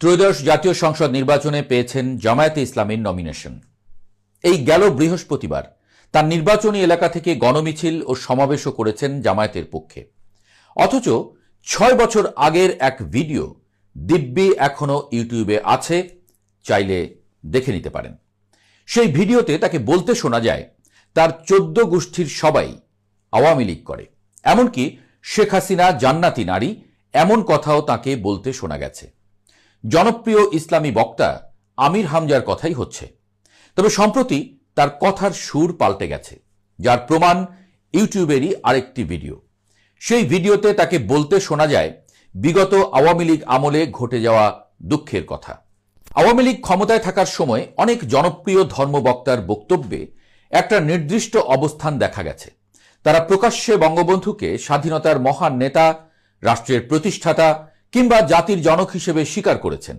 ত্রয়োদশ জাতীয় সংসদ নির্বাচনে পেয়েছেন জামায়াতে ইসলামীর নমিনেশন। এই গেল বৃহস্পতিবার তার নির্বাচনী এলাকা থেকে গণমিছিল ও সমাবেশও করেছেন জামায়াতের পক্ষে। অথচ ৬ বছর আগের এক ভিডিও দিব্যি এখনো ইউটিউবে আছে, চাইলে দেখে নিতে পারেন। সেই ভিডিওতে তাকে বলতে শোনা যায় তার ১৪ গোষ্ঠীর সবাই আওয়ামী লীগ করে, এমনকি শেখ হাসিনা জান্নাতি নারী, এমন কথাও তাকে বলতে শোনা গেছে। জনপ্রিয় ইসলামী বক্তা আমির হামজার কথাই হচ্ছে, তবে সম্প্রতি তার কথার সুর পাল্টে গেছে, যার প্রমাণ ইউটিউবেরই আরেকটি ভিডিও। সেই ভিডিওতে তাকে বলতে শোনা যায় বিগত আওয়ামী লীগ আমলে ঘটে যাওয়া দুঃখের কথা। আওয়ামী লীগ ক্ষমতায় থাকার সময় অনেক জনপ্রিয় ধর্মবক্তার বক্তব্যে একটা নির্দিষ্ট অবস্থান দেখা গেছে। তারা প্রকাশ্যে বঙ্গবন্ধুকে স্বাধীনতার মহান নেতা, রাষ্ট্রের প্রতিষ্ঠাতা কিংবা জাতির জনক হিসেবে স্বীকার করেছেন।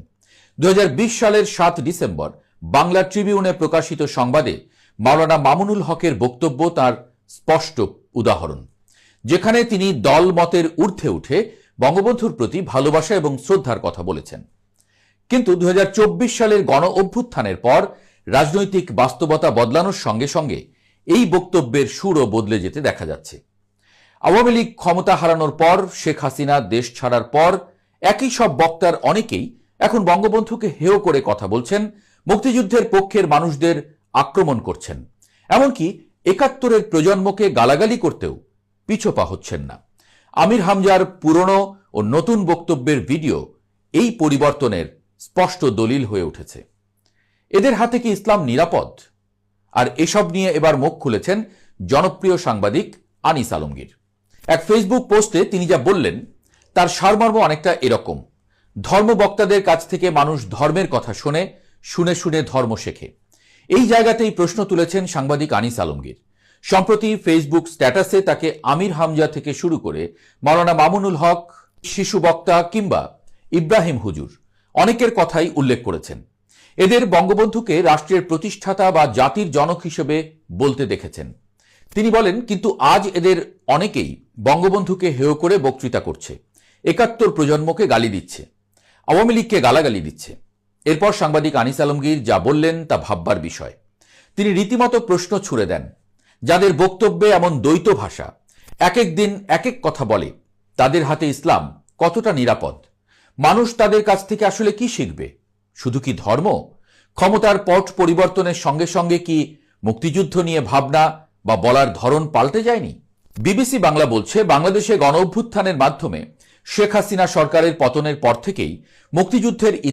২০২০ সালের ৭ ডিসেম্বর বাংলা ট্রিবিউনে প্রকাশিত সংবাদে মাওলানা মামুনুল হকের বক্তব্য তার স্পষ্ট উদাহরণ, যেখানে তিনি দল মতের ঊর্ধ্বে উঠে বঙ্গবন্ধুর প্রতি ভালোবাসা এবং শ্রদ্ধার কথা বলেছেন। কিন্তু ২০২৪ সালের গণ অভ্যুত্থানের পর রাজনৈতিক বাস্তবতা বদলানোর সঙ্গে সঙ্গে এই বক্তব্যের সুরও বদলে যেতে দেখা যাচ্ছে। আওয়ামী লীগ ক্ষমতা হারানোর পর, শেখ হাসিনা দেশ ছাড়ার পর একই সব বক্তার অনেকেই এখন বঙ্গবন্ধুকে হেয় করে কথা বলছেন, মুক্তিযুদ্ধের পক্ষের মানুষদের আক্রমণ করছেন, এমনকি ৭১-এর প্রজন্মকে গালাগালি করতেও পিছপা হচ্ছেন না। আমির হামজার পুরনো ও নতুন বক্তব্যের ভিডিও এই পরিবর্তনের স্পষ্ট দলিল হয়ে উঠেছে। এদের হাতে কি ইসলাম নিরাপদ? আর এসব নিয়ে এবার মুখ খুলেছেন জনপ্রিয় সাংবাদিক আনিস আলমগীর। এক ফেসবুক পোস্টে তিনি যা বললেন তার সারমর্ম অনেকটা এরকম: ধর্মবক্তাদের কাছ থেকে মানুষ ধর্মের কথা শুনে শুনে ধর্ম শেখে। এই জায়গাতেই প্রশ্ন তুলেছেন সাংবাদিক আনিস আলমগীর। সম্প্রতি ফেসবুক স্ট্যাটাসে তাকে আমির হামজা থেকে শুরু করে মাওলানা মামুনুল হক, শিশু বক্তা কিংবা ইব্রাহিম হুজুর অনেকের কথাই উল্লেখ করেছেন। এদের বঙ্গবন্ধুকে রাষ্ট্রের প্রতিষ্ঠাতা বা জাতির জনক হিসেবে বলতে দেখেছেন। তিনি বলেন, কিন্তু আজ এদের অনেকেই বঙ্গবন্ধুকে হেয় করে বক্তৃতা করছে, ৭১ প্রজন্মকে গালি দিচ্ছে, আওয়ামী লীগকে গালাগালি দিচ্ছে। এরপর সাংবাদিক আনিস আলমগীর যা বললেন তা ভাববার বিষয়। তিনি রীতিমতো প্রশ্ন ছুড়ে দেন, যাদের বক্তব্যে এমন দ্বৈত ভাষা, এক এক দিন এক এক কথা বলে, তাদের হাতে ইসলাম কতটা নিরাপদ? মানুষ তাদের কাছ থেকে আসলে কি শিখবে? শুধু কি ধর্ম? ক্ষমতার পট পরিবর্তনের সঙ্গে সঙ্গে কি মুক্তিযুদ্ধ নিয়ে ভাবনা বা বলার ধরন পাল্টে যায়নি? বিবিসি বাংলা বলছে, বাংলাদেশে গণ অভ্যুত্থানের মাধ্যমে শেখ হাসিনা সরকারের পতনের পর থেকেই মুক্তিযুদ্ধের